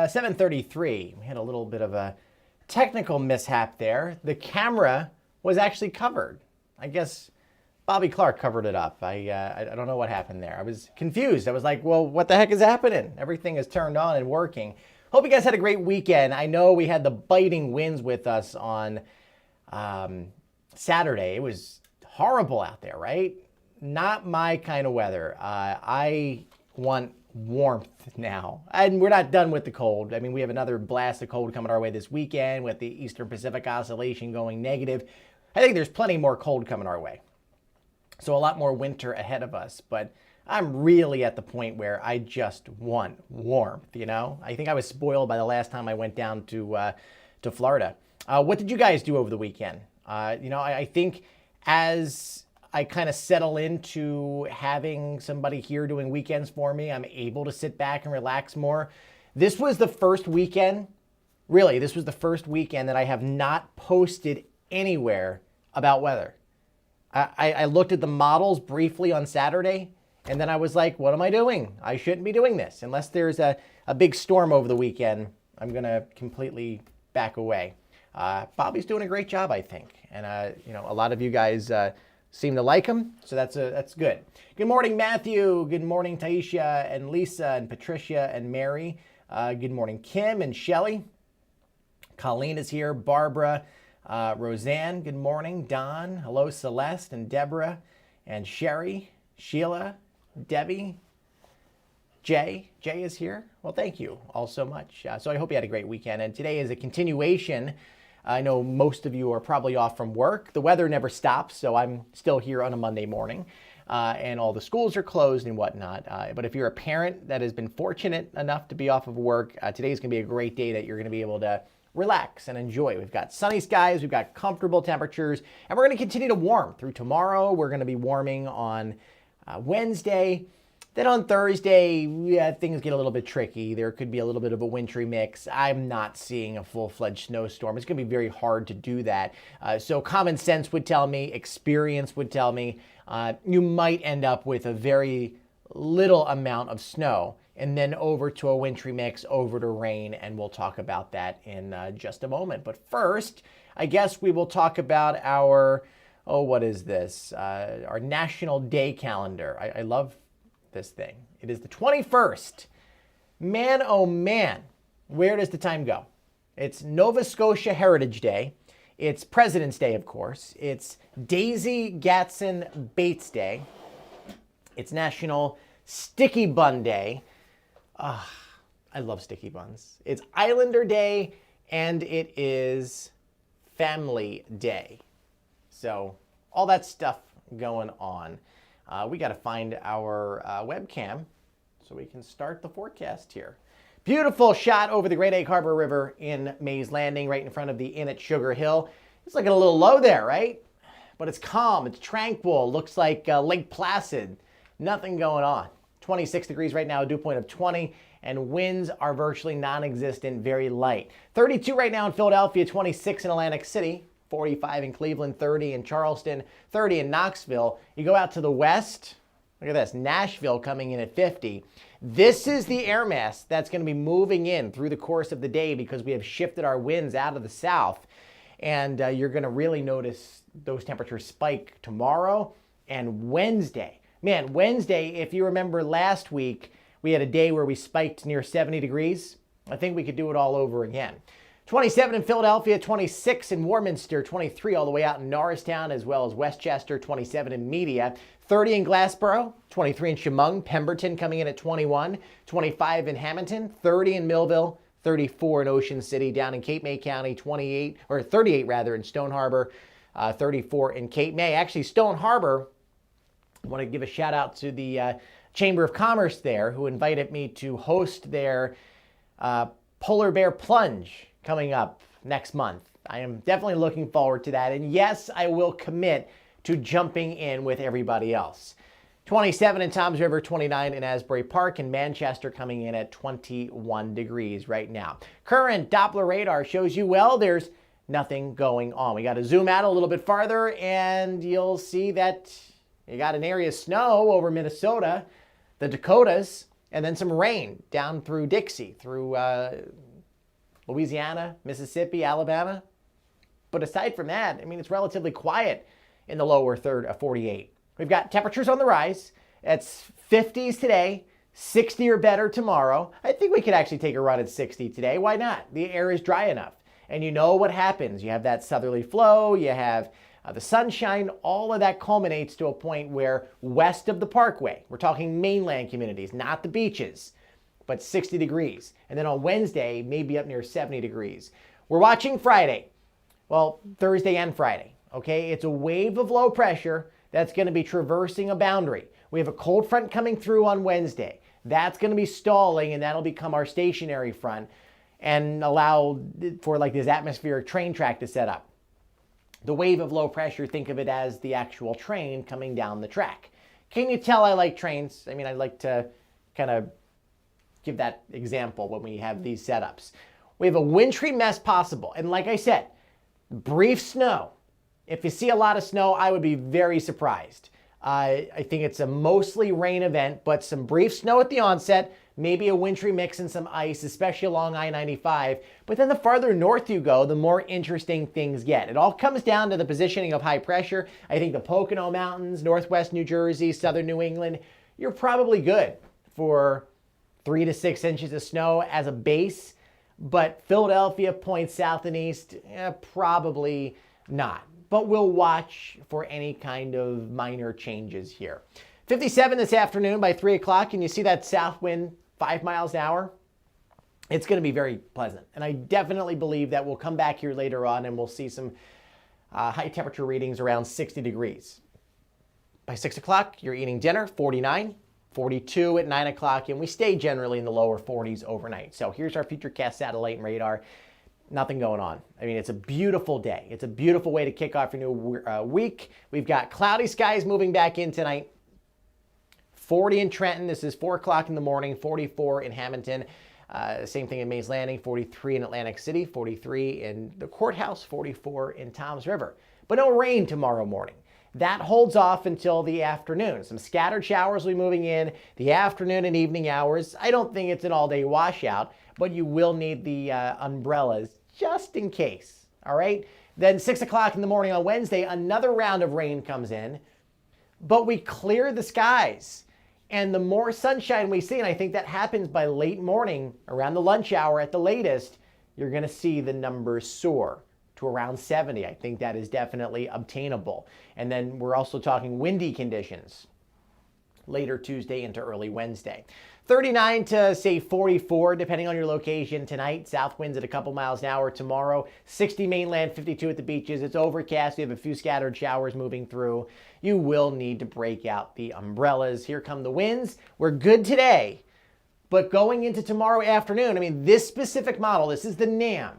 7:33. We had a little bit of a technical mishap there. The camera was actually covered. I guess Bobby Clark covered it up. I don't know what happened there. I was confused. I was like, well, what the heck is happening? Everything is turned on and working. Hope you guys had a great weekend. I know we had the biting winds with us on Saturday. It was horrible out there, right? Not my kind of weather. I want warmth now. And we're not done with the cold. I mean, we have another blast of cold coming our way this weekend with the Eastern Pacific Oscillation going negative. I think there's plenty more cold coming our way. So a lot more winter ahead of us. But I'm really at the point where I just want warmth, you know? I think I was spoiled by the last time I went down to Florida. What did you guys do over the weekend? I think as I kind of settle into having somebody here doing weekends for me, I'm able to sit back and relax more. This was the first weekend, this was the first weekend that I have not posted anywhere about weather. I looked at the models briefly on Saturday, and then I was like, what am I doing? I shouldn't be doing this. Unless there's a big storm over the weekend, I'm going to completely back away. Bobby's doing a great job, I think. And, a lot of you guys seem to like him, so that's good. Good morning, Matthew. Good morning, Taisha and Lisa and Patricia and Mary. Good morning, Kim and Shelly. Colleen is here. Barbara, Roseanne, good morning. Don, hello, Celeste and Deborah and Sherry, Sheila, Debbie, Jay is here. Well, thank you all so much. So I hope you had a great weekend. And today is a continuation. I know most of you are probably off from work. The weather never stops, so I'm still here on a Monday morning. And all the schools are closed and whatnot. But if you're a parent that has been fortunate enough to be off of work, today is going to be a great day that you're going to be able to relax and enjoy. We've got sunny skies, we've got comfortable temperatures, and we're going to continue to warm through tomorrow. We're going to be warming on Wednesday. Then on Thursday, things get a little bit tricky. There could be a little bit of a wintry mix. I'm not seeing a full-fledged snowstorm. It's going to be very hard to do that. So common sense would tell me, experience would tell me, you might end up with a very little amount of snow and then over to a wintry mix, over to rain, and we'll talk about that in just a moment. But first, I guess we will talk about our, what is this? Our National Day calendar. I love this thing. It is the 21st. Man, oh man, where does the time go? It's Nova Scotia Heritage Day. It's President's Day, of course. It's Daisy Gatson Bates Day. It's National Sticky Bun Day. I love sticky buns. It's Islander Day, and it is Family Day. So all that stuff going on. We got to find our webcam so we can start the forecast here. Beautiful shot over the Great Egg Harbor River in Mays Landing, right in front of the Inn at Sugar Hill. It's looking a little low there, right? But it's calm, it's tranquil, looks like Lake Placid. Nothing going on. 26 degrees right now, a dew point of 20, and winds are virtually non-existent, very light. 32 right now in Philadelphia, 26 in Atlantic City. 45 in Cleveland, 30 in Charleston, 30 in Knoxville. You go out to the west, look at this, Nashville coming in at 50. This is the air mass that's going to be moving in through the course of the day because we have shifted our winds out of the south. And you're going to really notice those temperatures spike tomorrow and Wednesday. Man, Wednesday, if you remember last week, we had a day where we spiked near 70 degrees. I think we could do it all over again. 27 in Philadelphia, 26 in Warminster, 23 all the way out in Norristown, as well as Westchester, 27 in Media, 30 in Glassboro, 23 in Chemung, Pemberton coming in at 21, 25 in Hamilton, 30 in Millville, 34 in Ocean City, down in Cape May County, 38 in Stone Harbor, 34 in Cape May. Actually, Stone Harbor, I want to give a shout out to the Chamber of Commerce there, who invited me to host their Polar Bear Plunge coming up next month. I am definitely looking forward to that. And yes, I will commit to jumping in with everybody else. 27 in Toms River, 29 in Asbury Park, and Manchester coming in at 21 degrees right now. Current Doppler radar shows you, well, there's nothing going on. We got to zoom out a little bit farther, and you'll see that you got an area of snow over Minnesota, the Dakotas, and then some rain down through Dixie, through Louisiana, Mississippi, Alabama. But aside from that, I mean, it's relatively quiet in the lower third of 48. We've got temperatures on the rise. It's 50s today, 60 or better tomorrow. I think we could actually take a run at 60 today. Why not? The air is dry enough. And you know what happens. You have that southerly flow, you have the sunshine, all of that culminates to a point where west of the parkway, we're talking mainland communities, not the beaches, but 60 degrees. And then on Wednesday, maybe up near 70 degrees. We're watching Friday. Well, Thursday and Friday, okay? It's a wave of low pressure that's going to be traversing a boundary. We have a cold front coming through on Wednesday. That's going to be stalling, and that'll become our stationary front and allow for like this atmospheric train track to set up. The wave of low pressure, think of it as the actual train coming down the track. Can you tell I like trains? I mean, I like to kind of give that example when we have these setups. We have a wintry mess possible. And like I said, brief snow. If you see a lot of snow, I would be very surprised. I think it's a mostly rain event, but some brief snow at the onset, maybe a wintry mix and some ice, especially along I-95. But then the farther north you go, the more interesting things get. It all comes down to the positioning of high pressure. I think the Pocono Mountains, northwest New Jersey, southern New England, you're probably good for 3 to 6 inches of snow as a base. But Philadelphia, points south and east, probably not. But we'll watch for any kind of minor changes here. 57 this afternoon by 3 o'clock, and you see that south wind 5 miles an hour. It's going to be very pleasant. And I definitely believe that we'll come back here later on and we'll see some high temperature readings around 60 degrees. By 6 o'clock, you're eating dinner, 49. 42 at 9 o'clock, and we stay generally in the lower 40s overnight. So here's our Futurecast satellite and radar. Nothing going on. I mean, it's a beautiful day. It's a beautiful way to kick off your new week. We've got cloudy skies moving back in tonight. 40 in Trenton. This is 4 o'clock in the morning. 44 in Hamilton. Same thing in Mays Landing. 43 in Atlantic City. 43 in the courthouse. 44 in Toms River. But no rain tomorrow morning. That holds off until the afternoon. Some scattered showers will be moving in the afternoon and evening hours. I don't think it's an all-day washout, but you will need the umbrellas just in case, all right? Then 6 o'clock in the morning on Wednesday, another round of rain comes in, but we clear the skies. And the more sunshine we see, and I think that happens by late morning, around the lunch hour at the latest, you're going to see the numbers soar to around 70. I think that is definitely obtainable. And then we're also talking windy conditions later Tuesday into early Wednesday. 39 to say 44, depending on your location tonight. South winds at a couple miles an hour tomorrow. 60 mainland, 52 at the beaches. It's overcast. We have a few scattered showers moving through. You will need to break out the umbrellas. Here come the winds. We're good today, but going into tomorrow afternoon, I mean, this specific model, this is the NAM.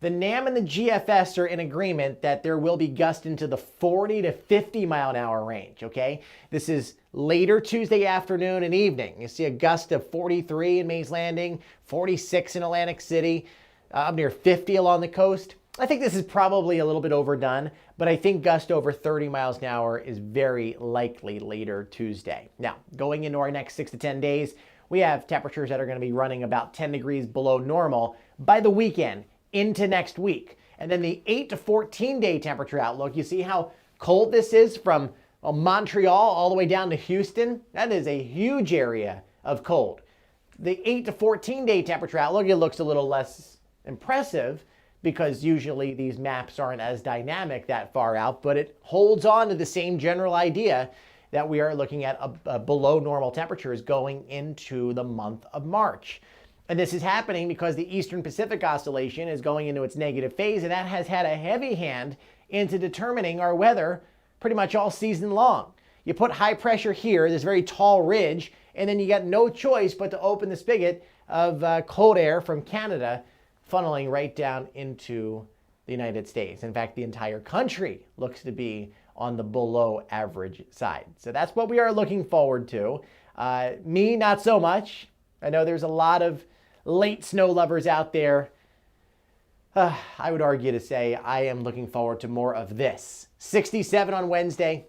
The NAM and the GFS are in agreement that there will be gusts into the 40 to 50 mile an hour range, okay? This is later Tuesday afternoon and evening. You see a gust of 43 in Mays Landing, 46 in Atlantic City, up near 50 along the coast. I think this is probably a little bit overdone, but I think gust over 30 miles an hour is very likely later Tuesday. Now, going into our next 6 to 10 days, we have temperatures that are going to be running about 10 degrees below normal by the weekend into next week. And then the 8 to 14 day temperature outlook, you see how cold this is from Montreal all the way down to Houston? That is a huge area of cold. The 8 to 14 day temperature outlook, it looks a little less impressive because usually these maps aren't as dynamic that far out, but it holds on to the same general idea that we are looking at below normal temperatures going into the month of March. And this is happening because the Eastern Pacific Oscillation is going into its negative phase, and that has had a heavy hand into determining our weather pretty much all season long. You put high pressure here, this very tall ridge, and then you got no choice but to open the spigot of cold air from Canada funneling right down into the United States. In fact, the entire country looks to be on the below average side. So that's what we are looking forward to. Me, not so much. I know there's a lot of late snow lovers out there. I would argue to say I am looking forward to more of this. 67 on Wednesday,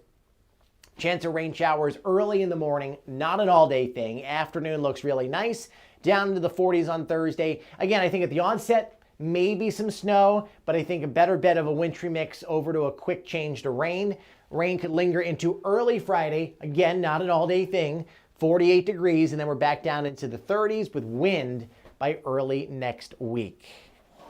Chance of rain showers early in the morning, not an all-day thing. Afternoon looks really nice, down into the 40s on Thursday. Again, I think at the onset, maybe some snow, but I think a better bet of a wintry mix over to a quick change to rain. Rain could linger into early Friday. Again, not an all-day thing. 48 degrees, and then we're back down into the 30s with wind by early next week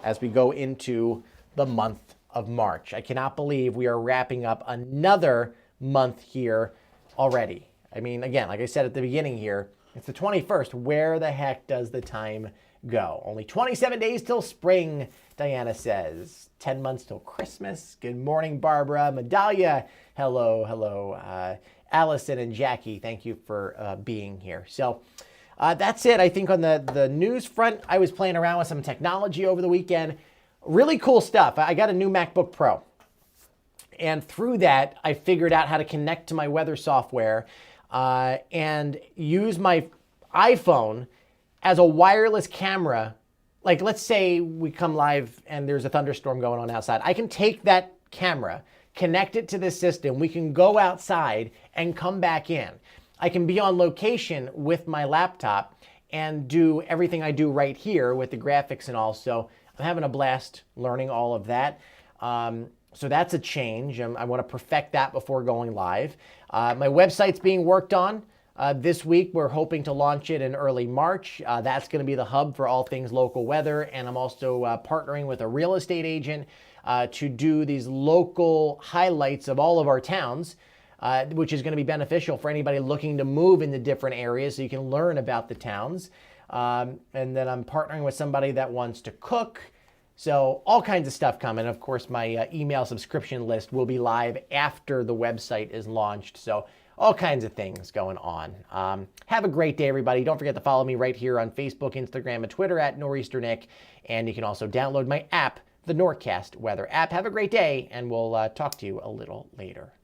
as we go into the month of March. I cannot believe we are wrapping up another month here already. I mean, again, like I said at the beginning here, it's the 21st. Where the heck does the time go? Only 27 days till spring, Diana says. 10 months till Christmas. Good morning, Barbara. Medalia, hello. Allison and Jackie, thank you for being here. So that's it. I think on the news front, I was playing around with some technology over the weekend. Really cool stuff. I got a new MacBook Pro. And through that, I figured out how to connect to my weather software and use my iPhone as a wireless camera. Like, let's say we come live and there's a thunderstorm going on outside. I can take that camera, connect it to this system. We can go outside and come back in. I can be on location with my laptop and do everything I do right here with the graphics and all. So I'm having a blast learning all of that. So that's a change. I want to perfect that before going live. My website's being worked on. This week, we're hoping to launch it in early March. That's going to be the hub for all things local weather. And I'm also partnering with a real estate agent to do these local highlights of all of our towns, which is going to be beneficial for anybody looking to move into different areas so you can learn about the towns. And then I'm partnering with somebody that wants to cook. So all kinds of stuff coming. Of course, my email subscription list will be live after the website is launched. So all kinds of things going on. Have a great day, everybody. Don't forget to follow me right here on Facebook, Instagram, and Twitter at Nor'easter And you can also download my app, the Nor'cast Weather app. Have a great day, and we'll talk to you a little later.